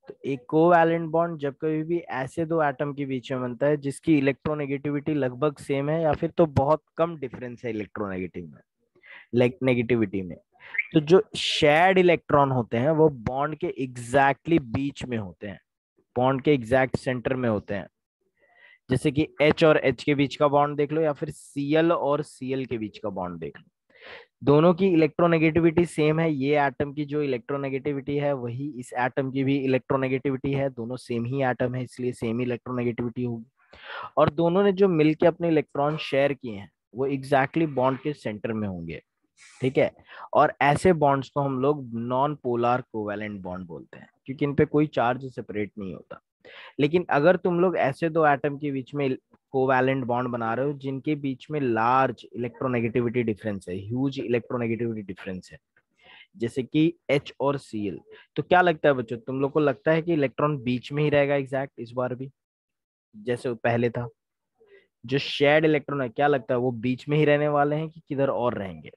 तो एक covalent bond जब कभी भी ऐसे दो एटम के बीच में बनता है जिसकी इलेक्ट्रोनेगेटिविटी लगभग सेम है या फिर तो बहुत कम डिफरेंस है इलेक्ट्रोनेगेटिव में, लाइक नेगेटिविटी में, तो जो शेयर्ड इलेक्ट्रॉन होते हैं वो बॉन्ड के एग्जैक्टली बीच में होते हैं, बॉन्ड के एग्जैक्ट सेंटर में होते हैं। जैसे कि H और H के बीच का बॉन्ड देख लो या फिर Cl और Cl के बीच का बॉन्ड देख लो, दोनों की इलेक्ट्रोनेगेटिविटी सेम है। ये एटम की जो इलेक्ट्रोनेगेटिविटी है वही इस एटम की भी इलेक्ट्रोनेगेटिविटी है, दोनों सेम ही एटम है इसलिए सेम ही इलेक्ट्रोनेगेटिविटी होगी। और दोनों ने जो मिलके अपने इलेक्ट्रॉन शेयर किए हैं वो एग्जैक्टली बॉन्ड के सेंटर में होंगे, ठीक है। और ऐसे बॉन्ड्स को हम लोग नॉन पोलर कोवैलेंट बॉन्ड बोलते हैं क्योंकि इन पे कोई चार्ज सेपरेट नहीं होता। लेकिन अगर तुम लोग ऐसे दो एटम के बीच में कोवैलेंट बॉन्ड बना रहे हो जिनके बीच में लार्ज इलेक्ट्रोनेगेटिविटी डिफरेंस है, ह्यूज इलेक्ट्रोनेगेटिविटी डिफरेंस है, जैसे कि H और Cl, तो क्या लगता है बच्चों, तुम लोग को लगता है कि इलेक्ट्रॉन बीच में ही रहेगा एग्जैक्ट इस बार भी जैसे वो पहले था? जो शेयर्ड इलेक्ट्रॉन है क्या लगता है वो बीच में ही रहने वाले हैं कि किधर और रहेंगे?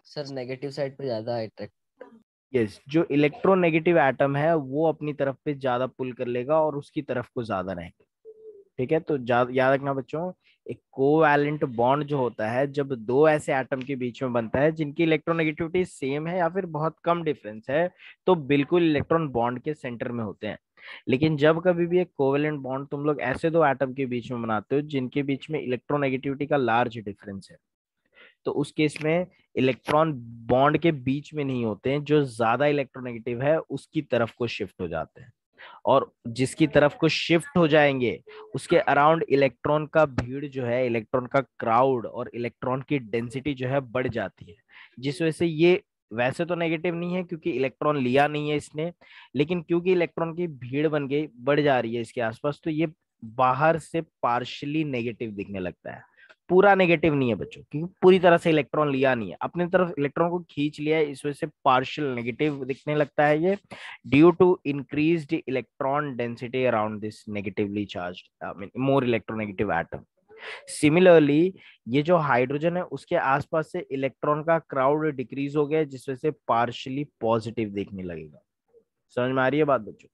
सर नेगेटिव साइड पे ज्यादा अट्रैक्ट। यस, जो इलेक्ट्रोनेगेटिव एटम है वो अपनी तरफ पे ज्यादा पुल कर लेगा और उसकी तरफ को ज्यादा रहेंगे, ठीक है। तो याद रखना बच्चों, एक कोवैलेंट बॉन्ड जो होता है जब दो ऐसे एटम के बीच में बनता है जिनकी इलेक्ट्रोनेगेटिविटी सेम है या फिर बहुत कम डिफरेंस है, तो बिल्कुल इलेक्ट्रॉन बॉन्ड के सेंटर में होते हैं। लेकिन जब कभी भी एक कोवैलेंट बॉन्ड तुम लोग ऐसे दो एटम के बीच में बनाते हो जिनके बीच में इलेक्ट्रोनेगेटिविटी का लार्ज डिफरेंस है, तो उस केस में इलेक्ट्रॉन बॉन्ड के बीच में नहीं होते हैं, जो ज्यादा इलेक्ट्रोनेगेटिव है उसकी तरफ को शिफ्ट हो जाते हैं। और जिसकी तरफ को शिफ्ट हो जाएंगे उसके अराउंड इलेक्ट्रॉन का भीड़ जो है, इलेक्ट्रॉन का क्राउड और इलेक्ट्रॉन की डेंसिटी जो है बढ़ जाती है, जिस वजह से ये वैसे तो नेगेटिव नहीं है क्योंकि इलेक्ट्रॉन लिया नहीं है इसने, लेकिन क्योंकि इलेक्ट्रॉन की भीड़ बन गई, बढ़ जा रही है इसके आसपास, तो ये बाहर से पार्शियली नेगेटिव दिखने लगता है। पूरा नेगेटिव नहीं है बच्चों क्योंकि पूरी तरह से इलेक्ट्रॉन लिया नहीं है, अपनी तरफ इलेक्ट्रॉन को खींच लिया है, इस वजह से पार्शियल नेगेटिव दिखने लगता है ये, due to increased electron density around this negatively charged I mean more electronegative atom. Similarly ये जो हाइड्रोजन है उसके आसपास से इलेक्ट्रॉन का क्राउड डिक्रीज हो गया जिस वजह से पार्शियली पॉजिटिव देखने लगेगा। समझ में आ रही है बात बच्चों?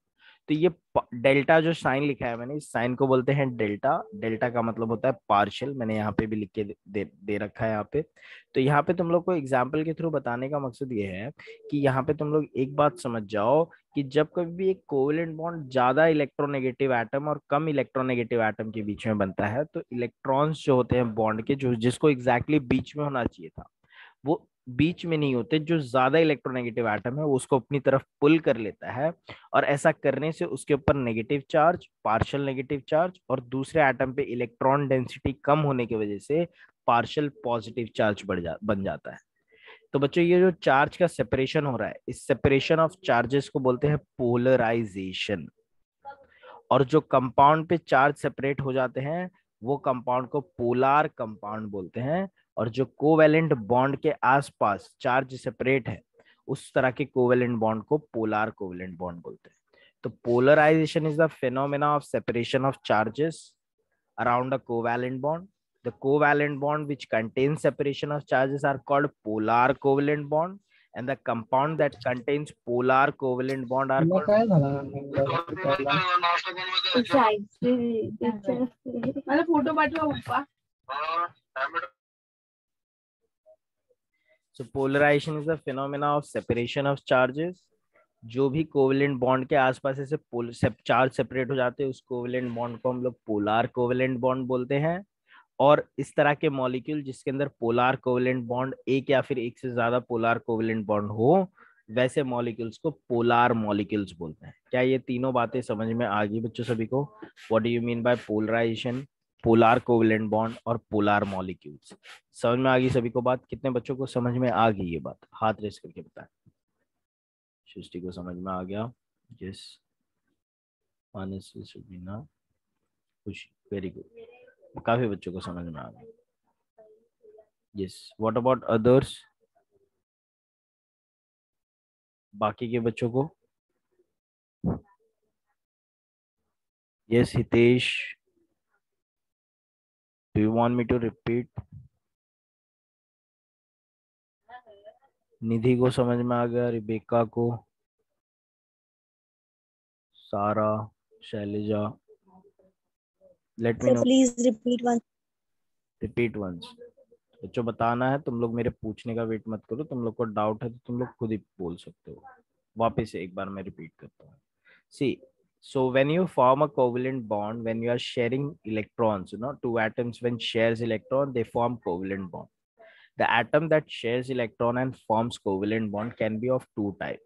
तो ये डेल्टा जो साइन लिखा है मैंने, इस साइन को बोलते हैं डेल्टा। डेल्टा का मतलब होता है पार्शियल, मैंने यहाँ पे भी लिख के दे रखा है यहाँ पे। तो यहाँ पे तुम लोग को एग्जाम्पल के थ्रू बताने का मकसद ये है कि यहाँ पे तुम लोग एक बात समझ जाओ कि जब कभी भी एक कोवेलेंट बॉन्ड ज्यादा इलेक्ट्रोनेगेटिव एटम और कम इलेक्ट्रोनेगेटिव एटम के बीच में बनता है तो इलेक्ट्रॉन्स जो होते हैं बॉन्ड के, जो जिसको एग्जैक्टली बीच में होना चाहिए था वो बीच में नहीं होते, जो ज्यादा इलेक्ट्रोनेगेटिव एटम है वो उसको अपनी तरफ पुल कर लेता है। और ऐसा करने से उसके ऊपर negative charge, partial negative charge, और दूसरे एटम पे इलेक्ट्रॉन डेंसिटी कम होने की वजह से पार्शियल पॉजिटिव चार्ज बन जाता है। तो बच्चों ये जो चार्ज का सेपरेशन हो रहा है, इस सेपरेशन ऑफ चार्जेस को बोलते हैं पोलराइजेशन। और जो कंपाउंड पे चार्ज सेपरेट हो जाते हैं वो कंपाउंड को पोलार कंपाउंड बोलते हैं। और जो कोवेलेंट बॉन्ड के आसपास चार्ज सेपरेट है उस तरह के कोवेलेंट बॉन्ड को पोलार कोवेलेंट बॉन्ड बोलते हैं। तो polarization is the phenomena of separation of charges around a covalent bond. The covalent bond which contains separation of charges are called polar covalent bond, and the compound that contains polar covalent bond are तुला called. काय झालं मला photo पाठवा पप्पा. So polarization is the phenomena of separation of charges. जो भी covalent bond के आसपास ऐसे चार्ज सेपरेट हो जाते हैं उस कोवेलेंट बॉन्ड को हम लोग पोलार कोवेलेंट बॉन्ड बोलते हैं। और इस तरह के मॉलिक्यूल जिसके अंदर पोलार कोवेलेंट बॉन्ड एक या फिर एक से ज्यादा पोलार कोवेलेंट बॉन्ड हो, वैसे मॉलिक्यूल्स को पोलार मॉलिक्यूल्स बोलते हैं। क्या ये तीनों बातें समझ में आ गई बच्चों सभी को? What do you mean by polarization, polar covalent bond और पोलार मॉलिक्यूल्स? समझ में आ गई सभी को बात? कितने बच्चों को समझ में आ गई ये बात? हाथ रेस करके बताएं। सृष्टि को समझ में आ गया? यस। मानस, सुबीना, खुशी, वेरी गुड। काफी बच्चों को समझ में आ गया। Yes, what about others? बाकी के बच्चों को? Yes Hitesh, do you want me to repeat? Nidhi को समझ में आ गया, रिबेका को? Sarah, Shailaja, let me Sir, no, please repeat once. Repeat once. बच्चों बताना है, तुम लोग मेरे पूछने का वेट मत करो, तुम लोग को डाउट है तो तुम लोग खुद ही बोल सकते हो। वापस से एक बार मैं रिपीट करता हूँ। सी, so when you form a covalent bond, when you are sharing electrons, two atoms when shares electron, they form covalent bond. The atom that shares electron and forms covalent bond can be of two type.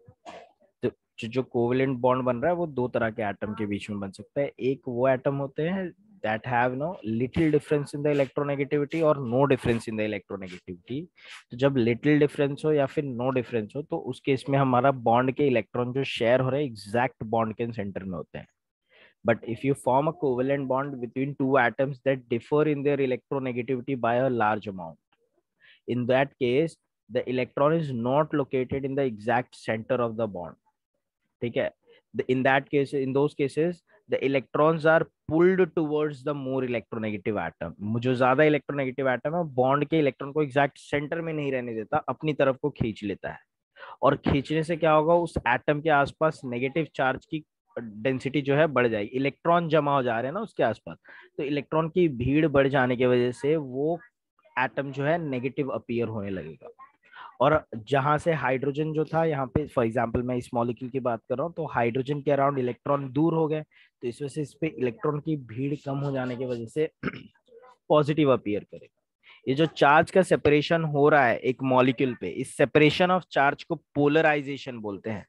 तो जो covalent bond बन रहा है वो दो तरह के atom के बीच में बन सकता है। एक वो एटम होते हैं that have no little difference in the electronegativity और no difference in the electronegativity. तो जब लिटिल डिफरेंस हो या फिर नो डिफरेंस हो तो उस केस में हमारा बॉन्ड के इलेक्ट्रॉन जो शेयर हो रहे हैं एग्जैक्ट बॉन्ड के सेंटर में होते हैं। But if you form a covalent bond between two atoms that differ in their electronegativity by a large amount, in that case, the electron is not located in the exact center of the bond. ठीक है? In that case, in those cases, the electrons are pulled towards the more electronegative atom. जो ज्यादा electronegative atom है bond के electron को exact centre में नहीं रहने देता, अपनी तरफ को खींच लेता है। और खींचने से क्या होगा, उस एटम के आसपास नेगेटिव चार्ज की डेंसिटी जो है बढ़ जाएगी, इलेक्ट्रॉन जमा हो जा रहे हैं ना उसके आसपास, तो इलेक्ट्रॉन की भीड़ बढ़ जाने की वजह से वो एटम जो है नेगेटिव अपीयर होने लगेगा। और जहां से हाइड्रोजन जो था यहाँ पे, फॉर एग्जांपल मैं इस मॉलिक्यूल की बात कर रहा हूँ, तो हाइड्रोजन के अराउंड इलेक्ट्रॉन दूर हो गए, तो इस वजह से इस पे इलेक्ट्रॉन की भीड़ कम हो जाने की वजह से पॉजिटिव अपीयर करेगा। ये जो चार्ज का सेपरेशन हो रहा है एक मॉलिक्यूल पे, इस सेपरेशन ऑफ चार्ज को पोलराइजेशन बोलते हैं।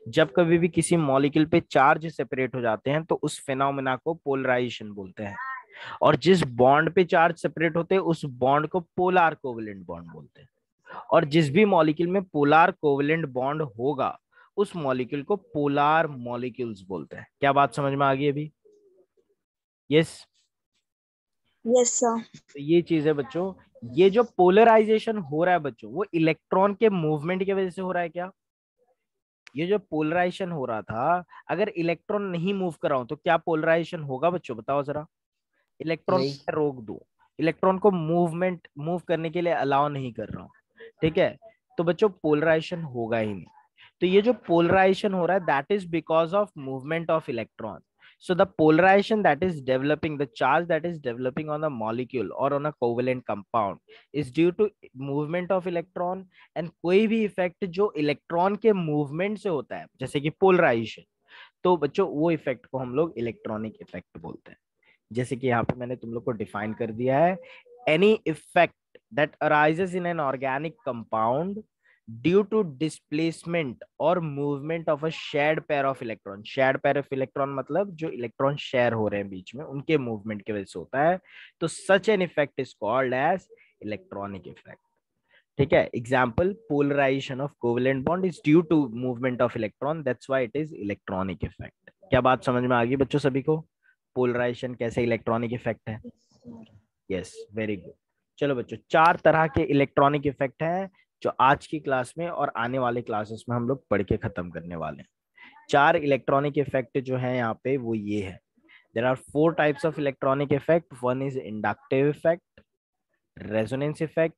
जब कभी भी किसी मॉलिक्यूल पे चार्ज सेपरेट हो जाते हैं तो उस फिनोमेना को पोलराइजेशन बोलते हैं। और जिस बॉन्ड पे चार्ज सेपरेट होते हैं उस बॉन्ड को पोलार कोवेलेंट बॉन्ड बोलते हैं। और जिस भी मॉलिक्यूल में पोलार कोवेलेंट बॉन्ड होगा उस मॉलिक्यूल को पोलार मॉलिक्यूल्स बोलते हैं। क्या बात समझ में आ गई अभी? यस? Yes, sir. तो ये चीज है बच्चों, ये जो पोलराइजेशन हो रहा है बच्चों वो इलेक्ट्रॉन के मूवमेंट की वजह से हो रहा है क्या? ये जो पोलराइजेशन हो रहा था, अगर इलेक्ट्रॉन नहीं मूव कर रहा हूं तो क्या पोलराइजेशन होगा बच्चों, बताओ जरा। इलेक्ट्रॉन नहीं। को रोक दूं, इलेक्ट्रॉन को मूव करने के लिए अलाउ नहीं कर रहा हूं, ठीक है, तो बच्चों पोलराइजेशन होगा ही नहीं। तो ये जो पोलराइजेशन हो रहा है that is because of movement of electron. So the polarization that is developing, the charge that is developing on a molecule or on a covalent compound is due to movement of electron, and कोई भी effect जो electron के movement से होता है जैसे कि polarisation, तो बच्चों वो इफेक्ट को हम लोग इलेक्ट्रॉनिक इफेक्ट बोलते हैं। जैसे कि यहाँ पे मैंने तुम लोग को डिफाइन कर दिया है, any effect that arises in an organic compound due to displacement और movement of a shared pair of electron. Shared pair of electron मतलब जो इलेक्ट्रॉन शेयर हो रहे हैं बीच में उनके मूवमेंट की वजह से होता है, तो such an effect is called as electronic effect. ठीक है, example polarization of covalent bond is due to movement of electron, that's why it is electronic effect. क्या बात समझ में आ गई बच्चों सभी को? पोलराइजेशन कैसे इलेक्ट्रॉनिक इफेक्ट है? Yes, very good. चलो बच्चों, चार तरह के इलेक्ट्रॉनिक इफेक्ट हैं जो आज की क्लास में और आने वाले क्लासेस में हम लोग पढ़ के खत्म करने वाले हैं। चार इलेक्ट्रॉनिक इफेक्ट जो है यहाँ पे वो ये है। There are 4 types of electronic effect. One is inductive effect, resonance effect,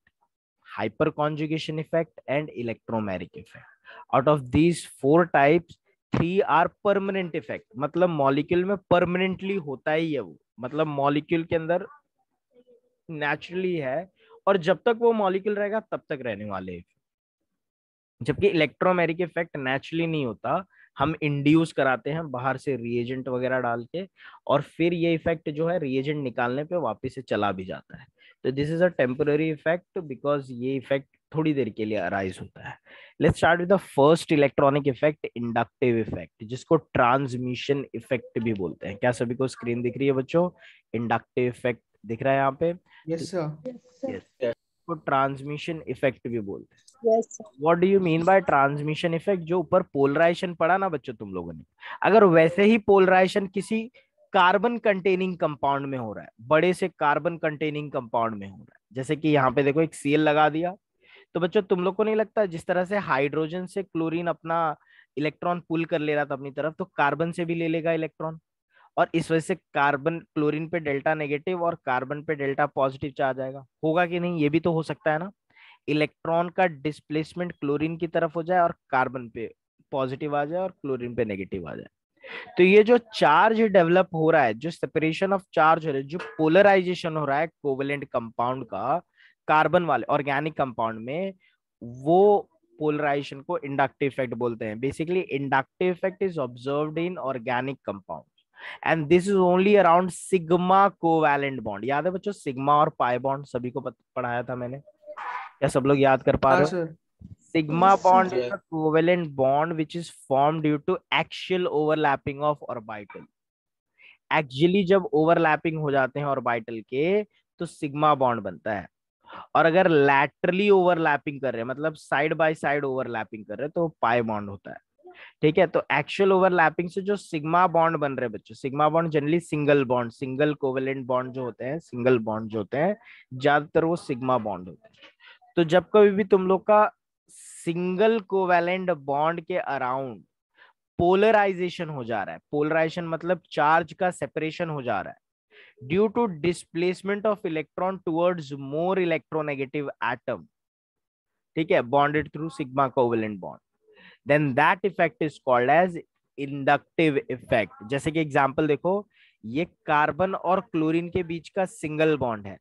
hyper conjugation effect and electromeric effect. Out of these 4 types 3 are permanent effect, मतलब मॉलिक्यूल में परमानेंटली होता ही है वो, मतलब मॉलिक्यूल के अंदर नेचुरली है और जब तक वो मॉलिक्यूल रहेगा तब तक रहने वाले। जबकि इलेक्ट्रोमैरिक इफेक्ट नेचुरली नहीं होता, हम इंड्यूस कराते हैं बाहर से रिएजेंट वगैरह डाल के, और फिर ये इफेक्ट जो है रिएजेंट निकालने पे वापस से चला भी जाता है। तो this is a temporary effect because ये इफेक्ट थोड़ी देर के लिए अराइज होता है। Let's start with the first electronic effect, inductive effect, जिसको ट्रांसमिशन इफेक्ट भी बोलते हैं। क्या सभी को स्क्रीन दिख रही है बच्चों? इंडक्टिव इफेक्ट दिख रहा है यहाँ पे? Yes sir. यस, को ट्रांसमिशन इफेक्ट भी बोलते हैं। Yes, sir. What do you mean bye transmission effect? जो ऊपर पोलराइजेशन पढ़ा ना बच्चों तुम लोगों ने, अगर वैसे ही पोलराइजेशन किसी कार्बन कंटेनिंग कंपाउंड में हो रहा है, बड़े से कार्बन कंटेनिंग कंपाउंड में हो रहा है, जैसे कि यहाँ पे देखो एक Cl लगा दिया, तो बच्चों तुम लोग को नहीं लगता जिस तरह से हाइड्रोजन से क्लोरीन अपना इलेक्ट्रॉन पुल कर ले रहा था अपनी तरफ, तो कार्बन से भी ले लेगा इलेक्ट्रॉन, और इस वजह से कार्बन क्लोरीन पे डेल्टा नेगेटिव और कार्बन पे डेल्टा पॉजिटिव चार्ज आएगा? होगा कि नहीं? ये भी तो हो सकता है ना, इलेक्ट्रॉन का डिस्प्लेसमेंट क्लोरीन की तरफ हो जाए और कार्बन पे पॉजिटिव आ जाए और क्लोरीन पे नेगेटिव आ जाए। तो ये जो चार्ज डेवलप हो रहा है, जो सेपरेशन ऑफ चार्ज हो रहा है, जो पोलराइजेशन हो रहा है कोवेलेंट कंपाउंड का कार्बन वाले ऑर्गेनिक कंपाउंड में, वो पोलराइजेशन को इंडक्टिव इफेक्ट बोलते हैं। Basically inductive effect is observed in organic compound and this is only around sigma covalent bond. याद है बच्चों सिग्मा और पाई बॉन्ड सभी को पढ़ाया था मैंने, क्या सब लोग याद कर पा हाँ रहे हो? Sir. Sigma Yes, bond sir. is a covalent bond which is formed due to axial overlapping of orbital. Actually जब overlapping हो जाते हैं orbital के तो sigma bond बनता है, और अगर laterally overlapping कर रहे हैं मतलब side by side overlapping कर रहे हैं तो pi bond होता है। ठीक है, तो एक्चुअल ओवरलैपिंग से जो सिग्मा बॉन्ड बन रहे हैं बच्चों, sigma bond generally single bond, single covalent bond जो होते हैं, सिंगल बॉन्ड जो होते हैं ज्यादातर वो सिग्मा बॉन्ड होते हैं। तो जब कभी भी तुम लोग का सिंगल कोवेलेंट बॉन्ड के अराउंड पोलराइजेशन हो जा रहा है, पोलराइजेशन मतलब चार्ज का सेपरेशन हो जा रहा है due to displacement of electron towards more electronegative atom, ठीक है, bonded through sigma covalent bond, then that effect is called as inductive effect। जैसे कि एग्जांपल देखो, ये कार्बन और क्लोरीन के बीच का सिंगल बॉन्ड है।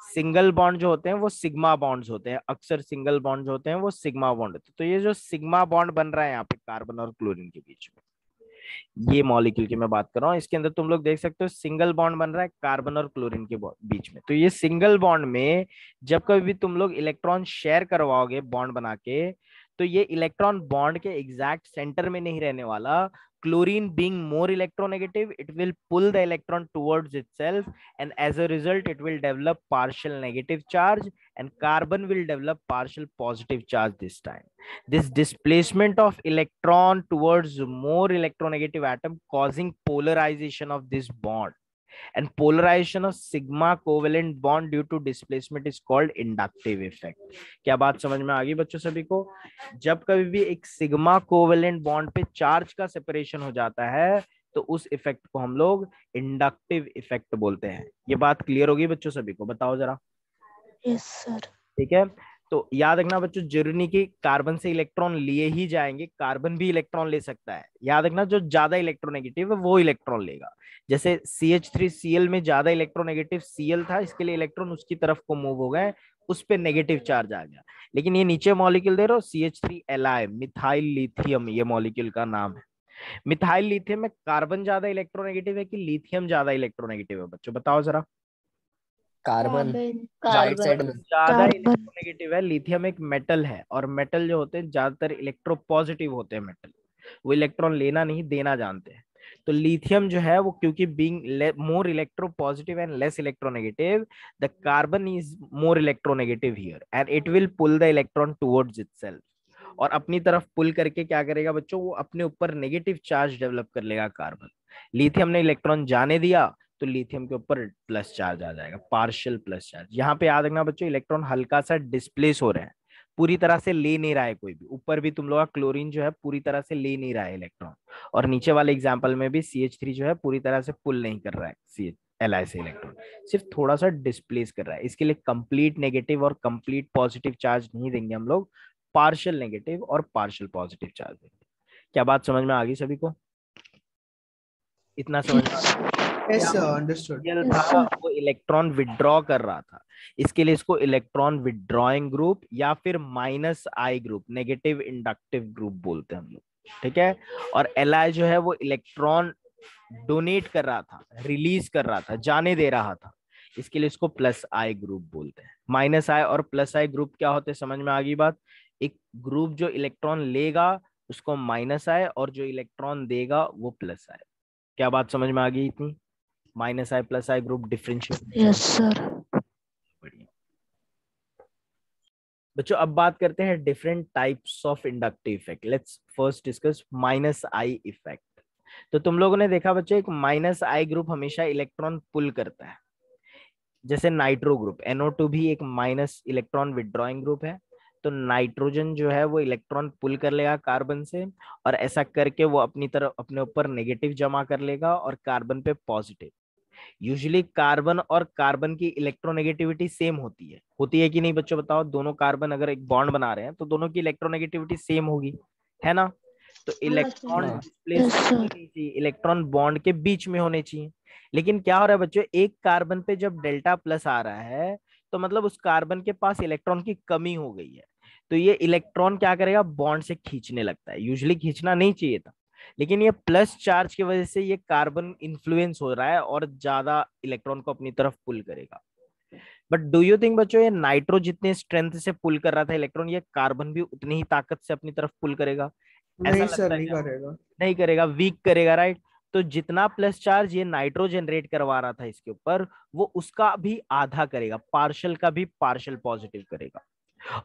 सिंगल बॉन्ड जो होते हैं वो सिग्मा बॉन्ड्स होते हैं, अक्सर सिंगल बॉन्ड जो होते हैं वो सिग्मा बॉन्ड होते हैं। तो ये जो सिग्मा बॉन्ड बन रहा है यहाँ पे कार्बन और क्लोरीन के बीच में, ये मॉलिक्यूल की मैं बात कर रहा हूँ, इसके अंदर तुम लोग देख सकते हो सिंगल बॉन्ड बन रहा है कार्बन और क्लोरीन के बीच में। तो ये सिंगल बॉन्ड में जब कभी भी तुम लोग इलेक्ट्रॉन शेयर करवाओगे बॉन्ड बना के, तो ये इलेक्ट्रॉन बॉन्ड के एग्जैक्ट सेंटर में नहीं रहने वाला। Chlorine being more electronegative, it will pull the electron towards itself, and as a result it will develop partial negative charge, and carbon will develop partial positive charge this time. This displacement of electron towards more electronegative atom causing polarization of this bond, and polarization of sigma covalent bond due to displacement is called inductive effect। क्या बात समझ में आ गई बच्चों सभी को? जब कभी भी एक सिग्मा कोवेलेंट बॉन्ड पे चार्ज का सेपरेशन हो जाता है तो उस इफेक्ट को हम लोग इंडक्टिव इफेक्ट बोलते हैं। ये बात क्लियर होगी बच्चों सभी को? बताओ जरा। Yes, sir. ठीक है, तो याद रखना बच्चों, जरूरी नहीं कि कार्बन से इलेक्ट्रॉन लिए ही जाएंगे, कार्बन भी इलेक्ट्रॉन ले सकता है। याद रखना जो ज्यादा इलेक्ट्रोनेगेटिव है वो इलेक्ट्रॉन लेगा। जैसे CH3Cl में ज्यादा इलेक्ट्रोनेगेटिव Cl था, इसके लिए इलेक्ट्रॉन उसकी तरफ को मूव हो गए, उस पे नेगेटिव चार्ज आ गया। लेकिन ये नीचे मॉलिक्यूल दे रहे हो CH3Li, मिथाइल लिथियम, ये मॉलिक्यूल का नाम है। मिथाइल लिथियम में कार्बन ज्यादा इलेक्ट्रोनेगेटिव है कि लिथियम ज्यादा इलेक्ट्रोनेगेटिव है बच्चों? बताओ जरा। Carbon Carbon. राइट साइड में। ज्यादा कार्बन। इलेक्ट्रोनेगेटिव है। लिथियम एक मेटल है, और मेटल जो होते हैं ज्यादातर इलेक्ट्रोपॉजिटिव होते हैं मेटल, वो इलेक्ट्रॉन लेना नहीं देना जानते हैं। तो लिथियम जो है वो क्योंकि being more electropositive and less electronegative, the carbon is more electronegative here and it will pull the electron towards itself, और अपनी तरफ पुल करके क्या करेगा बच्चों, वो अपने ऊपर नेगेटिव चार्ज डेवलप कर लेगा कार्बन। लिथियम ने इलेक्ट्रॉन जाने दिया तो लिथियम के ऊपर प्लस चार्ज आ जाएगा, पार्शियल प्लस चार्ज। यहाँ पे याद रखना बच्चों, इलेक्ट्रॉन हल्का सा डिस्प्लेस हो रहे हैं, पूरी तरह से ले नहीं रहा है कोई भी। ऊपर भी तुम लोग का क्लोरीन जो है पूरी तरह से ले नहीं रहा है इलेक्ट्रॉन, और नीचे वाले एग्जाम्पल में भी CH3 जो है पूरी तरह से पुल नहीं कर रहा है Li से इलेक्ट्रॉन, सिर्फ थोड़ा सा डिस्प्लेस कर रहा है। इसके लिए कंप्लीट नेगेटिव और कंप्लीट पॉजिटिव चार्ज नहीं देंगे हम लोग, पार्शियल नेगेटिव और पार्शियल पॉजिटिव चार्ज देंगे। क्या बात समझ में आ गई सभी को? इतना समझ में आ गया? Yes, sir. Understood. Yes, था वो इलेक्ट्रॉन विड्रॉ कर रहा था, इसके लिए इसको इलेक्ट्रॉन विड्रॉइंग ग्रुप या फिर -I group, negative inductive group बोलते हैं हम लोग। ठीक है, और Li जो है वो इलेक्ट्रॉन डोनेट कर रहा था, रिलीज कर रहा था, जाने दे रहा था, इसके लिए इसको +I ग्रुप बोलते हैं। -I और +I ग्रुप क्या होते हैं समझ में आ गई बात? एक ग्रुप जो इलेक्ट्रॉन लेगा उसको -I, और जो इलेक्ट्रॉन देगा वो +I। क्या बात समझ में आ गई इतनी? -I+I group differentiate. Yes, sir. बढ़िया बच्चों, अब बात करते हैं different types of inductive effect. Let's first discuss -I effect. तो तुम लोगों ने देखा बच्चों, एक -I ग्रुप हमेशा इलेक्ट्रॉन पुल करता है, जैसे नाइट्रो ग्रुप, NO2 भी एक माइनस इलेक्ट्रॉन विड्रॉइंग ग्रुप है। तो नाइट्रोजन जो है वो इलेक्ट्रॉन पुल कर लेगा कार्बन से, और ऐसा करके वो अपनी तरफ अपने ऊपर नेगेटिव जमा कर लेगा और कार्बन पे पॉजिटिव। यूजुअली कार्बन और कार्बन की इलेक्ट्रोनेगेटिविटी सेम होती है कि नहीं बच्चों? बताओ, दोनों कार्बन अगर एक बॉन्ड बना रहे हैं तो दोनों की इलेक्ट्रोनेगेटिविटी सेम होगी, है ना? तो इलेक्ट्रॉन हाँ। डिस्प्लेसमेंट इलेक्ट्रॉन बॉन्ड के बीच में होने चाहिए। लेकिन क्या हो रहा है बच्चों, एक कार्बन पे जब डेल्टा प्लस आ रहा है तो मतलब उस कार्बन के पास इलेक्ट्रॉन की कमी हो गई है। तो ये इलेक्ट्रॉन क्या करेगा, बॉन्ड से खींचने लगता है। यूजुअली खींचना नहीं चाहिए था, लेकिन ये प्लस चार्ज की वजह से ये कार्बन इन्फ्लुएंस हो रहा है और ज्यादा इलेक्ट्रॉन को अपनी तरफ पुल करेगा। बट डू यू थिंक बच्चों, ये नाइट्रो जितने स्ट्रेंथ से पुल कर रहा था इलेक्ट्रॉन, ये कार्बन भी उतनी ही ताकत से अपनी तरफ पुल करेगा? ऐसा नहीं सर, लगता है नहीं क्या? करेगा। नहीं करेगा, वीक करेगा, राइट। तो जितना प्लस चार्ज ये नाइट्रो जनरेट करवा रहा था इसके ऊपर, वो उसका भी आधा करेगा, पार्शल का भी पार्शल पॉजिटिव करेगा।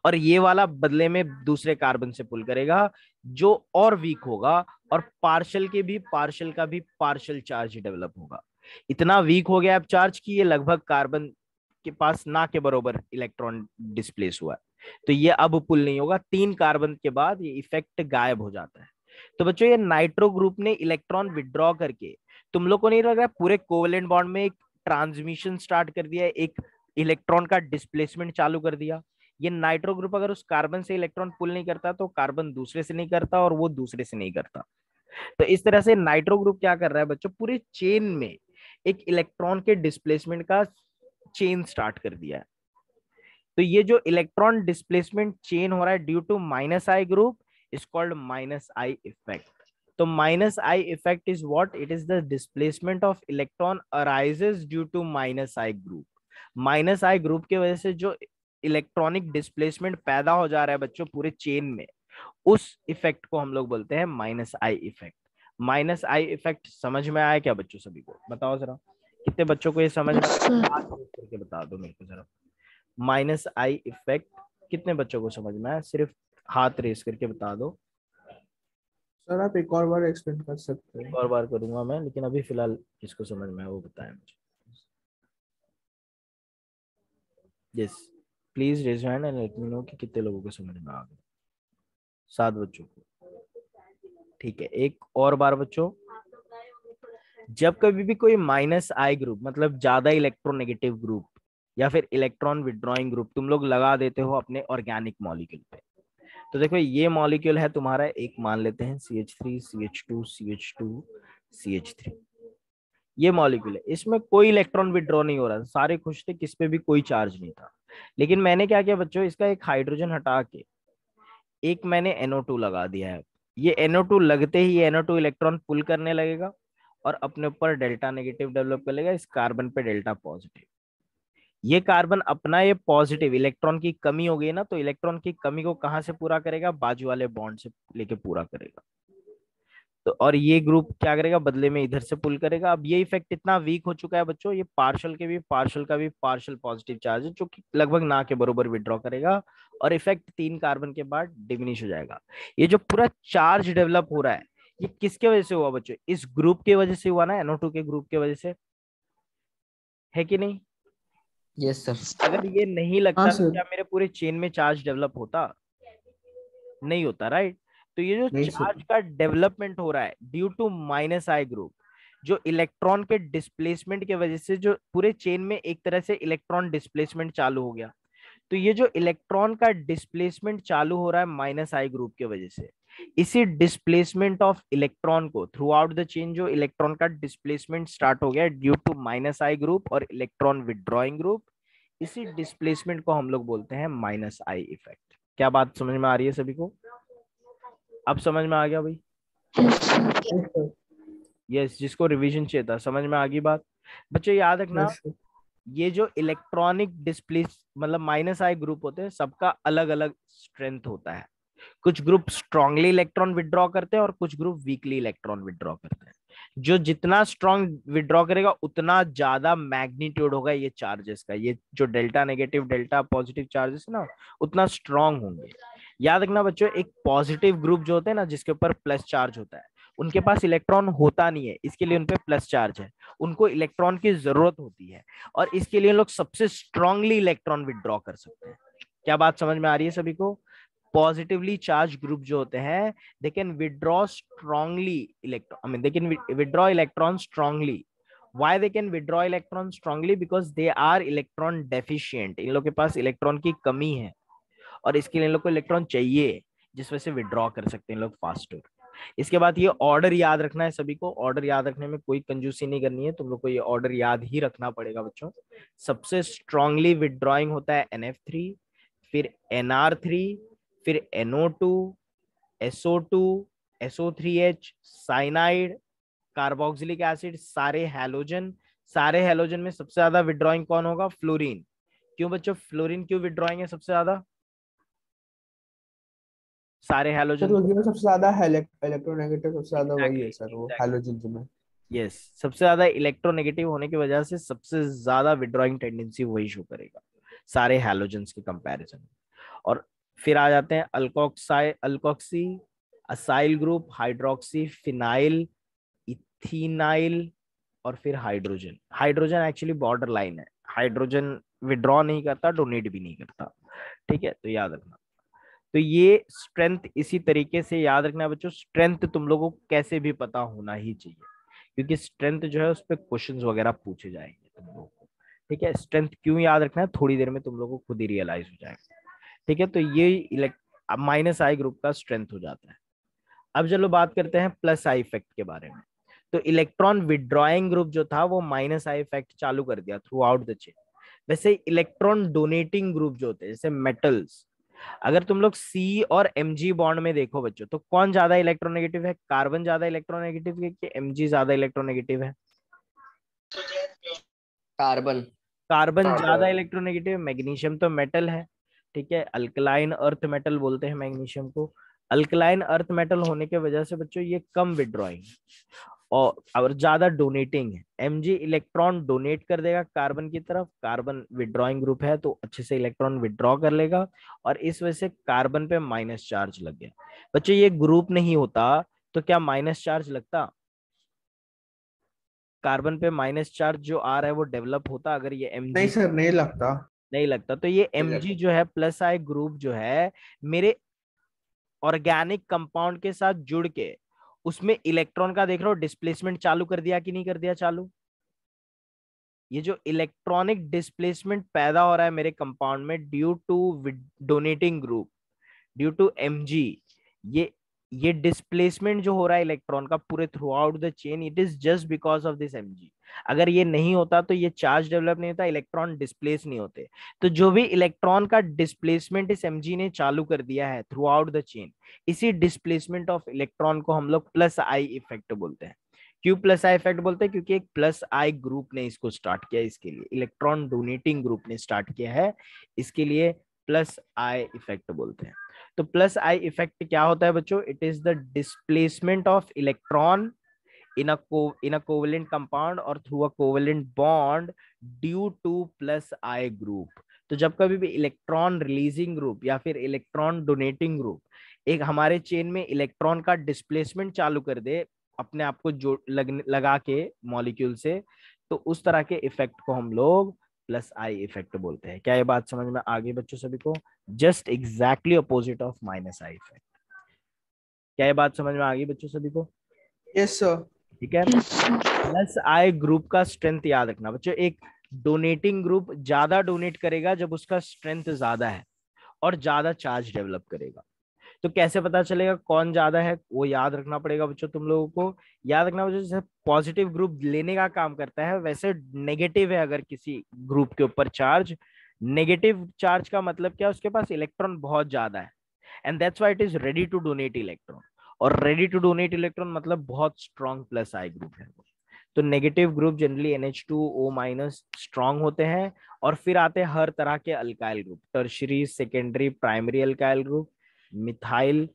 और ये वाला बदले में दूसरे कार्बन से पुल करेगा जो और वीक होगा, और पार्शल के भी पार्शल का भी पार्शल चार्ज डेवलप होगा। इतना वीक हो गया अब चार्ज कि ये लगभग कार्बन के पास ना के बराबर इलेक्ट्रॉन डिस्प्लेस हुआ है। तो ये अब पुल नहीं होगा, 3 कार्बन के बाद ये इफेक्ट गायब हो जाता है। तो बच्चों ये नाइट्रो ग्रुप ने इलेक्ट्रॉन विड्रॉ करके, तुम लोग को नहीं लग रहा है पूरे कोवेलेंट बॉन्ड में एक ट्रांसमिशन स्टार्ट कर दिया है, एक इलेक्ट्रॉन का डिस्प्लेसमेंट चालू कर दिया? ये नाइट्रो ग्रुप अगर उस कार्बन से इलेक्ट्रॉन पुल नहीं करता तो कार्बन दूसरे से नहीं करता और वो दूसरे से नहीं करता। तो इस तरह से नाइट्रो ग्रुप क्या कर रहा है बच्चों, पूरे चेन में एक इलेक्ट्रॉन के डिस्प्लेसमेंट का चेन स्टार्ट कर दिया है। तो ये जो इलेक्ट्रॉन डिस्प्लेसमेंट चेन हो रहा है due to minus I group is called minus I effect. तो minus I effect is what? It is the displacement of electron arises due to minus I group. Minus I group की वजह से जो electronic displacement पैदा हो जा रहा है बच्चों पूरे चेन में, उस इफेक्ट को हम लोग बोलते हैं minus I effect. Minus I effect समझ में आया क्या बच्चों? सभी को बताओ जरा, कितने बच्चों को ये समझ में आया? हाथ रेज़ करके बता दो मेरे को जरा। माइनस आई इफेक्ट कितने बच्चों को समझ में आया? सिर्फ हाथ रेस करके बता दो। सर आप एक और बार एक्सप्लेन कर सकते एक हैं? और बार करूंगा मैं, लेकिन अभी फिलहाल किसको समझ में आया वो बताएं मुझे। Yes, please raise hand and let me know कि कितने लोगों को समझ में आ गया। 7 बच्चों को, ठीक है। एक और बार बच्चों, जब कभी भी कोई माइनस आई ग्रुप मतलब ज्यादा इलेक्ट्रोनेगेटिव ग्रुप या फिर इलेक्ट्रॉन विड्रॉइंग ग्रुप तुम लोग लगा देते हो अपने ऑर्गेनिक मॉलिक्यूल पे, तो देखो ये मॉलिक्यूल है तुम्हारा, एक मान लेते हैं CH3 CH2 CH2 CH3। ये मॉलिक्यूल है, इसमें कोई इलेक्ट्रॉन विड्रॉ नहीं हो रहा था, सारे खुश थे, किस पे भी कोई चार्ज नहीं था। लेकिन मैंने क्या किया बच्चों, इसका एक हाइड्रोजन हटा के एक मैंने NO2 लगा दिया है। ये NO2 लगते ही NO2 इलेक्ट्रॉन पुल करने लगेगा और अपने ऊपर डेल्टा नेगेटिव डेवलप कर लेगा, इस कार्बन पे डेल्टा पॉजिटिव। ये कार्बन अपना ये पॉजिटिव, इलेक्ट्रॉन की कमी हो गई ना, तो इलेक्ट्रॉन की कमी को कहां से पूरा करेगा? बाजू वाले बॉन्ड से लेके पूरा करेगा। तो और ये ग्रुप क्या करेगा, बदले में इधर से पुल करेगा। अब ये इफेक्ट इतना वीक हो चुका है बच्चों, ये पार्शल के भी पार्शल का भी पार्शल पॉजिटिव चार्ज है जो कि लगभग ना के बराबर विड्रॉ करेगा, और इफेक्ट 3 कार्बन के बाद डिमिनिश हो जाएगा। ये जो पूरा चार्ज डेवलप हो रहा है, ये किसके वजह से हुआ बच्चों? इस ग्रुप की वजह से हुआ ना, NO2 के ग्रुप की वजह से, है कि नहीं? Yes sir. अगर ये नहीं लगता हाँ तो सर। क्या मेरे पूरे चेन में चार्ज डेवलप होता? नहीं होता, राइट। तो ये जो नहीं चार्ज सर। का डेवलपमेंट हो रहा है due to minus I group, जो इलेक्ट्रॉन के डिस्प्लेसमेंट की वजह से जो पूरे चेन में एक तरह से इलेक्ट्रॉन डिस्प्लेसमेंट चालू हो गया। तो ये जो इलेक्ट्रॉन का डिस्प्लेसमेंट चालू हो रहा है माइनस आई ग्रुप की वजह से, इसी डिस्प्लेसमेंट ऑफ इलेक्ट्रॉन को थ्रू आउट द चेन, जो इलेक्ट्रॉन का डिस्प्लेसमेंट स्टार्ट हो गया due to minus I group और इलेक्ट्रॉन विड्रॉइंग ग्रुप, इसी डिस्प्लेसमेंट को हम लोग बोलते हैं माइनस आई इफेक्ट। क्या बात समझ में आ रही है सभी को? अब समझ में आ गया भाई? Yes, sir. यस, जिसको रिवीजन चाहिए था समझ में आ गई बात। बच्चों याद रखना, Yes, sir. ये जो इलेक्ट्रॉनिक डिस्प्लेस मतलब माइनस आई ग्रुप होते हैं, सबका अलग अलग स्ट्रेंथ होता है। कुछ ग्रुप स्ट्रांगली इलेक्ट्रॉन विड्रॉ करते हैं और कुछ ग्रुप वीकली इलेक्ट्रॉन विड्रॉ करते हैं। जो जितना स्ट्रांग विड्रॉ करेगा उतना ज्यादा मैग्नीट्यूड होगा ये चार्जेस का, ये जो delta negative delta positive charges ना उतना स्ट्रांग होंगे। याद रखना बच्चों, एक पॉजिटिव ग्रुप जो होते हैं ना जिसके ऊपर प्लस चार्ज होता है, उनके पास इलेक्ट्रॉन होता नहीं है, इसके लिए उनपे प्लस चार्ज है, उनको इलेक्ट्रॉन की जरूरत होती है, और इसके लिए लोग सबसे स्ट्रांगली इलेक्ट्रॉन विड्रॉ कर सकते हैं। क्या बात समझ में आ रही है सभी को? पॉजिटिवली चार्ज ग्रुप जो होते हैं, they can withdraw strongly electron, I mean they can withdraw electrons strongly. Why they can withdraw electrons strongly? Because they are electron deficient, इन लोग के पास इलेक्ट्रॉन की कमी है और इसके लिए इन लोग को इलेक्ट्रॉन चाहिए, जिस वजह से विड्रॉ कर सकते हैं लोग फास्टर। इसके बाद ये ऑर्डर याद रखना है सभी को, ऑर्डर याद रखने में कोई कंजूसी नहीं करनी है, तुम लोग को ये ऑर्डर याद ही रखना पड़ेगा बच्चों। सबसे स्ट्रांगली विथड्रॉइंग होता है NF3, फिर NR3, फिर NO2, SO2, SO3H, cyanide, carboxylic acid, सारे हैलोजन। सारे हैलोजन में सबसे ज्यादा विथड्रॉइंग कौन होगा? फ्लोरीन। क्यों बच्चों फ्लोरीन क्यों विथड्रॉइंग है सबसे ज्यादा सारे सर हैलोजन? उसमें सबसे ज्यादा इलेक्ट्रोनेगेटिव सबसे ज्यादा वही है सर, वो एग्जैक्टली। हैलोजन में। यस, सबसे ज्यादा इलेक्ट्रोनेगेटिव होने की वजह से सबसे ज्यादा विड्रॉइंग टेंडेंसी वही शो करेगा सारे हैलोजेंस के कंपैरिजन में। और फिर आ जाते हैं alkoxy, acyl group, hydroxy, phenyl, ethynyl, और फिर hydrogen. Hydrogen actually border line है, हाइड्रोजन विड्रॉ नहीं करता, डोनेट भी नहीं करता। ठीक है, तो याद रखना। तो ये स्ट्रेंथ इसी तरीके से याद रखना है बच्चों। स्ट्रेंथ तुम लोगों को कैसे भी पता होना ही चाहिए, क्योंकि स्ट्रेंथ जो है उस पर क्वेश्चंस वगैरह पूछे जाएंगे तुम लोगों को। ठीक है, स्ट्रेंथ क्यों याद रखना है थोड़ी देर में तुम लोगों को खुद ही रियलाइज हो जाएगा। ठीक है, तो ये -I ग्रुप का स्ट्रेंथ हो जाता है। अब चलो बात करते हैं +I इफेक्ट के बारे में। तो इलेक्ट्रॉन विड्रॉइंग ग्रुप जो था वो -I इफेक्ट चालू कर दिया थ्रू आउट द चेन। वैसे इलेक्ट्रॉन डोनेटिंग ग्रुप जो होते हैं जैसे मेटल्स, अगर तुम लोग C और Mg बॉन्ड में देखो बच्चों, तो कौन ज्यादा इलेक्ट्रोनेगेटिव है? कार्बन ज्यादा इलेक्ट्रोनेगेटिव है कि Mg ज्यादा इलेक्ट्रोनेगेटिव है? कार्बन। कार्बन ज्यादा इलेक्ट्रोनेगेटिव। मैग्नीशियम तो मेटल है, ठीक है, अल्कलाइन अर्थ मेटल बोलते हैं मैग्नीशियम को। अल्कलाइन अर्थ मेटल होने के वजह से बच्चों ये कम विड्रॉइंग और ज्यादा डोनेटिंग है। Mg इलेक्ट्रॉन डोनेट कर देगा कार्बन की तरफ, कार्बन विड्रॉइंग ग्रुप है तो अच्छे से इलेक्ट्रॉन विड्रॉ कर लेगा, और इस वजह से कार्बन पे माइनस चार्ज लग गया। बच्चों ये ग्रुप नहीं होता तो क्या माइनस चार्ज लगता? कार्बन पे माइनस चार्ज जो आ रहा है वो डेवलप होता अगर ये नहीं Mg? सर, नहीं लगता। नहीं लगता। तो ये नहीं Mg लगता। जो है +I ग्रुप जो है मेरे ऑर्गेनिक कंपाउंड के साथ जुड़ के उसमें इलेक्ट्रॉन का देख रहे हो डिस्प्लेसमेंट चालू कर दिया कि नहीं कर दिया चालू? ये जो इलेक्ट्रॉनिक डिस्प्लेसमेंट पैदा हो रहा है मेरे कंपाउंड में due to donating group, due to Mg, ये डिस्प्लेसमेंट जो हो रहा है इलेक्ट्रॉन का पूरे throughout the chain, it is just because of this Mg। अगर ये नहीं होता तो ये चार्ज डेवलप नहीं होता, इलेक्ट्रॉन डिस्प्लेस नहीं होते। तो जो भी इलेक्ट्रॉन का डिस्प्लेसमेंट इस Mg ने चालू कर दिया है थ्रू आउट द चेन, इसी डिस्प्लेसमेंट ऑफ इलेक्ट्रॉन को हम लोग +I इफेक्ट बोलते हैं। क्यों +I इफेक्ट बोलते हैं? क्योंकि एक +I ग्रुप ने इसको स्टार्ट किया, इसके लिए इलेक्ट्रॉन डोनेटिंग ग्रुप ने स्टार्ट किया है, इसके लिए +I इफेक्ट बोलते हैं। तो +I इफेक्ट क्या होता है बच्चों? It is the displacement of electron in a covalent compound or through a covalent bond due to +I group। तो जब कभी भी इलेक्ट्रॉन रिलीजिंग ग्रुप या फिर इलेक्ट्रॉन डोनेटिंग ग्रुप एक हमारे चेन में इलेक्ट्रॉन का डिस्प्लेसमेंट चालू कर दे अपने आप को लगा के मॉलिक्यूल से, तो उस तरह के इफेक्ट को हम लोग +I इफेक्ट बोलते हैं। क्या ये बात समझ में आ गई बच्चों सभी को? Just exactly opposite of -I effect. क्या ये बात समझ में आ गई बच्चों सभी को? Yes sir. ठीक है। +I ग्रुप का स्ट्रेंथ याद रखना बच्चों। एक डोनेटिंग ग्रुप ज्यादा डोनेट करेगा जब उसका स्ट्रेंथ ज्यादा है और ज्यादा चार्ज डेवलप करेगा। तो कैसे पता चलेगा कौन ज्यादा है? वो याद रखना पड़ेगा बच्चों तुम लोगों को। याद रखना बच्चों, जैसे पॉजिटिव ग्रुप लेने का काम करता है वैसे नेगेटिव है अगर किसी ग्रुप के ऊपर चार्ज, नेगेटिव चार्ज का मतलब क्या? उसके पास इलेक्ट्रॉन बहुत ज्यादा है, and that's why it is ready to donate electron. और रेडी टू डोनेट इलेक्ट्रॉन मतलब बहुत स्ट्रॉन्ग +I ग्रुप है। तो negative group generally NH2O- strong होते हैं। और फिर आते हैं हर तरह के alkyl group, tertiary, secondary, primary alkyl group, methyl,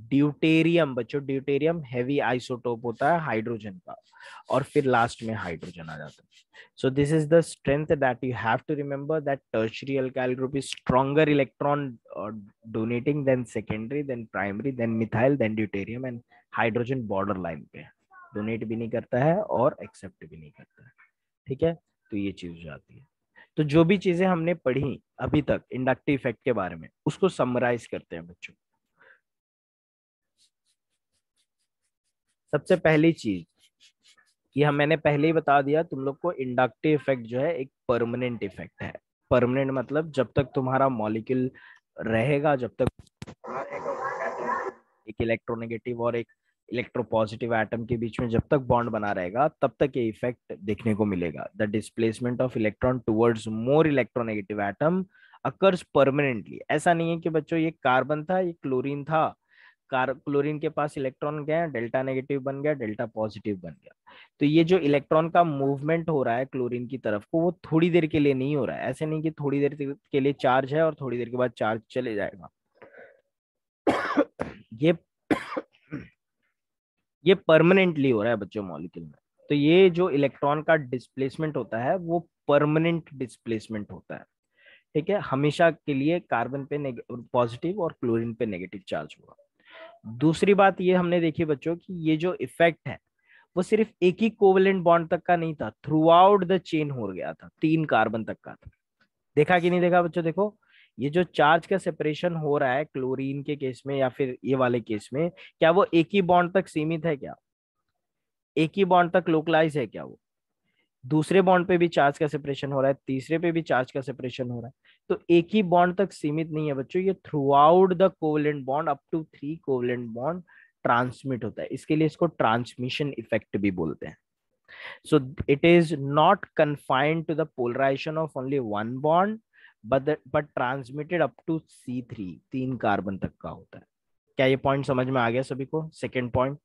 deuterium. बच्चों ड्यूटेरियम हैवी आइसोटोप होता है हाइड्रोजन का, और फिर लास्ट में हाइड्रोजन आ जाता है। So this is the strength that you have to remember, that tertiary alkyl group is stronger electron donating than secondary, then primary, then methyl, then deuterium, and hydrogen borderline पे donate भी नहीं करता है और accept भी नहीं करता है। ठीक है, तो ये चीज हो जाती है। तो जो भी चीजें हमने पढ़ी अभी तक इंडक्टिव इफेक्ट के बारे में उसको समराइज करते हैं बच्चों। सबसे पहली चीज कि हम मैंने पहले ही बता दिया तुम लोग को, इंडक्टिव इफेक्ट जो है एक परमानेंट इफेक्ट है। परमानेंट मतलब जब तक तुम्हारा मॉलिक्यूल रहेगा, जब तक एक इलेक्ट्रोनेगेटिव और एक इलेक्ट्रोपॉजिटिव एटम के बीच में जब तक बॉन्ड बना रहेगा तब तक ये इफेक्ट देखने को मिलेगा। The displacement of electron towards more electronegative atom occurs permanently. ऐसा नहीं है कि बच्चों ये कार्बन था, ये क्लोरीन था, क्लोरीन के पास इलेक्ट्रॉन गया, डेल्टा नेगेटिव बन गया, डेल्टा पॉजिटिव बन गया। तो ये जो इलेक्ट्रॉन का मूवमेंट हो रहा है क्लोरीन की तरफ को, वो थोड़ी देर के लिए नहीं हो रहा है। ऐसे नहीं कि थोड़ी देर के लिए चार्ज है और थोड़ी देर के बाद चार्ज चले जाएगा। ये ये परमानेंटली हो रहा है बच्चों मॉलिक्यूल में। तो ये जो इलेक्ट्रॉन का डिस्प्लेसमेंट होता है वो परमानेंट डिस्प्लेसमेंट होता है। ठीक है, हमेशा के लिए कार्बन पे पॉजिटिव और क्लोरीन पे नेगेटिव चार्ज होगा। दूसरी बात ये हमने देखी बच्चों कि ये जो इफेक्ट है वो सिर्फ एक ही कोवेलेंट बॉन्ड तक का नहीं था, थ्रू आउट द चेन हो गया था, 3 कार्बन तक का था। देखा कि नहीं देखा बच्चों? देखो ये जो चार्ज का सेपरेशन हो रहा है क्लोरीन के केस में या फिर ये वाले केस में, क्या वो एक ही बॉन्ड तक सीमित है? क्या एक ही बॉन्ड तक लोकलाइज है? क्या वो दूसरे बॉन्ड पे भी चार्ज का सेपरेशन हो रहा है, तीसरे पे भी चार्ज का सेपरेशन हो रहा है? तो एक ही बॉन्ड तक सीमित नहीं है बच्चों, ये throughout the covalent bond up to 3 covalent bond transmit होता है। इसके लिए इसको ट्रांसमिशन इफेक्ट भी बोलते हैं। So it is not confined to the polarization of only one bond, but transmitted up to C3, 3 carbon तक का होता है। क्या ये पॉइंट समझ में आ गया सभी को? सेकेंड पॉइंट,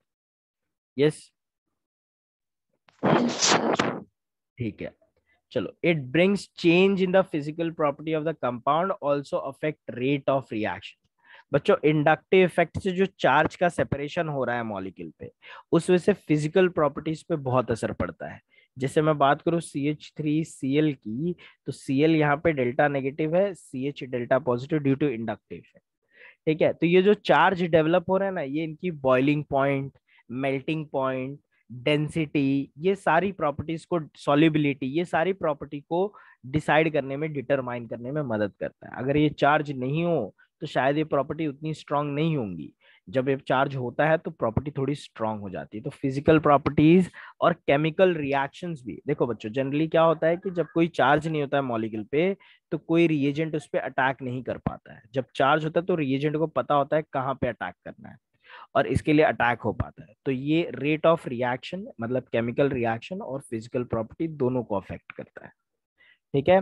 यस ठीक है। चलो, it brings change in the physical property of the compound, also affect rate of reaction. बच्चों इंडक्टिव इफेक्ट से जो चार्ज का सेपरेशन हो रहा है मॉलिक्यूल पे, उस वजह से फिजिकल प्रॉपर्टीज पे बहुत असर पड़ता है। जैसे मैं बात करूं CH3Cl की, तो Cl यहाँ पे डेल्टा नेगेटिव है, CH delta positive due to inductive है। ठीक है, तो ये जो चार्ज डेवलप हो रहा है ना, ये इनकी boiling point, melting point, density, ये सारी प्रॉपर्टीज को, सॉल्युबिलिटी, ये सारी प्रॉपर्टी को डिसाइड करने में, डिटरमाइन करने में मदद करता है। अगर ये चार्ज नहीं हो तो शायद ये प्रॉपर्टी उतनी स्ट्रांग नहीं होंगी। जब ये चार्ज होता है तो प्रॉपर्टी थोड़ी स्ट्रांग हो जाती है। तो फिजिकल प्रॉपर्टीज और केमिकल रिएक्शंस भी देखो बच्चों, जनरली क्या होता है कि जब कोई चार्ज नहीं होता है मॉलिक्यूल पे तो कोई रिएजेंट उस पर अटैक नहीं कर पाता है। जब चार्ज होता है तो रिएजेंट को पता होता है कहाँ पे अटैक करना है और इसके लिए अटैक हो पाता है। तो ये रेट ऑफ रिएक्शन मतलब केमिकल रिएक्शन और फिजिकल प्रॉपर्टी दोनों को अफेक्ट करता है। ठीक है,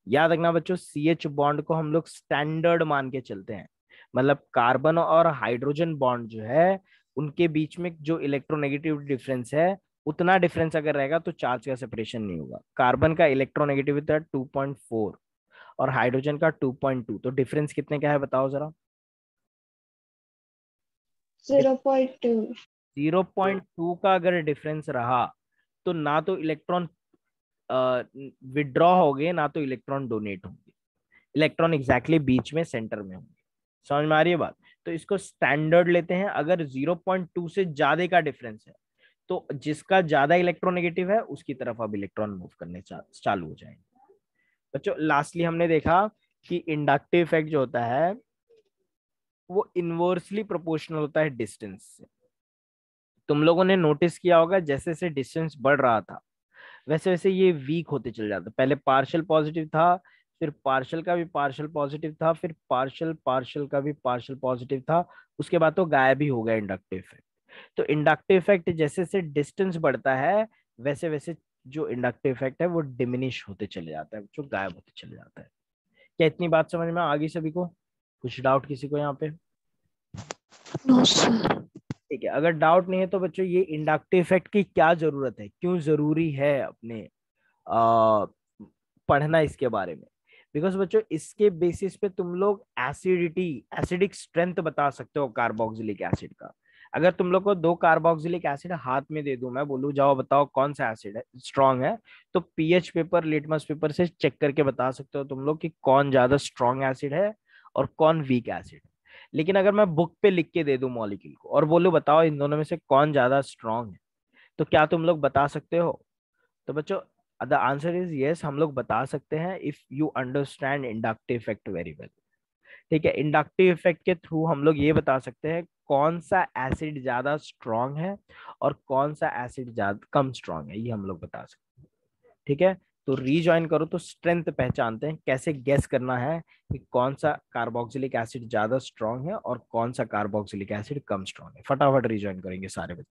याद रखना बच्चों, CH बॉन्ड को हम लोग स्टैंडर्ड मान के चलते हैं। मतलब कार्बन और हाइड्रोजन बॉन्ड जो है उनके बीच में जो इलेक्ट्रोनेगेटिव डिफरेंस है, उतना डिफरेंस अगर रहेगा तो चार्ज का सेपरेशन नहीं होगा। कार्बन का इलेक्ट्रोनेगेटिविटी है 2.4 और हाइड्रोजन का 2.2, तो डिफरेंस कितने का है बताओ जरा? 0.2। 0.2 का अगर डिफरेंस रहा तो ना तो इलेक्ट्रॉन विड्रॉ होंगे ना तो इलेक्ट्रॉन डोनेट होंगे। इलेक्ट्रॉन एग्जैक्टली बीच में सेंटर में होंगे। समझ में आ रही है बात? तो इसको स्टैंडर्ड लेते हैं। अगर 0.2 से ज्यादा का डिफरेंस है तो जिसका ज्यादा इलेक्ट्रोनेगेटिव है उसकी तरफ अब इलेक्ट्रॉन मूव करने चालू हो जाएंगे। बच्चों लास्टली हमने देखा कि इंडक्टिव इफेक्ट जो होता है वो इनवर्सली प्रोपोर्शनल होता है डिस्टेंस से। तुम लोगों ने नोटिस किया होगा जैसे जैसे डिस्टेंस बढ़ रहा था वैसे वैसे ये वीक होते चल जाता। पहले पार्शियल पॉजिटिव था, फिर पार्शियल का भी पार्शियल पॉजिटिव था, फिर पार्शियल पार्शियल का भी पार्शियल पॉजिटिव था, उसके बाद तो गायब ही हो गया इंडक्टिव इफेक्ट। तो इंडक्टिव इफेक्ट जैसे जैसे डिस्टेंस बढ़ता है वैसे वैसे जो इंडक्टिव इफेक्ट है वो डिमिनिश होते चले जाता है, जो गायब होते चले जाता है। क्या इतनी बात समझ में आ गई सभी को? कुछ डाउट किसी को यहाँ पे? No sir. ठीक है, अगर डाउट नहीं है तो बच्चों ये इंडक्टिव इफेक्ट की क्या जरूरत है, क्यों जरूरी है अपने पढ़ना इसके बारे में? बिकॉज बच्चों इसके बेसिस पे तुम लोग एसिडिटी, एसिडिक स्ट्रेंथ बता सकते हो कार्बोक्सिलिक एसिड का। अगर तुम लोग को 2 कार्बोक्सिलिक एसिड हाथ में दे दूं, मैं बोलूं जाओ बताओ कौन सा एसिड है स्ट्रांग है, तो पीएच पेपर, लिटमस पेपर से चेक करके बता सकते हो तुम लोग कि कौन ज्यादा स्ट्रांग एसिड है और कौन वीक एसिड है। लेकिन अगर मैं बुक पे लिख के दे दूं मॉलिक्यूल को और बोलूं बताओ इन दोनों में से कौन ज्यादा स्ट्रांग है, तो क्या तुम लोग बता सकते हो? तो बच्चों द आंसर इज यस, हम लोग बता सकते हैं if you understand inductive effect very well. ठीक है, इंडक्टिव इफेक्ट के थ्रू हम लोग ये बता सकते हैं कौन सा एसिड ज्यादा स्ट्रांग है और कौन सा एसिड ज्यादा कम स्ट्रांग है, ये हम लोग बता सकते हैं। ठीक है, तो रीजॉइन करो तो स्ट्रेंथ पहचानते हैं, कैसे गेस करना है कि कौन सा कार्बोक्सिलिक एसिड ज्यादा स्ट्रांग है और कौन सा कार्बोक्सिलिक एसिड कम स्ट्रांग है। फटाफट रीजॉइन करेंगे सारे बच्चे।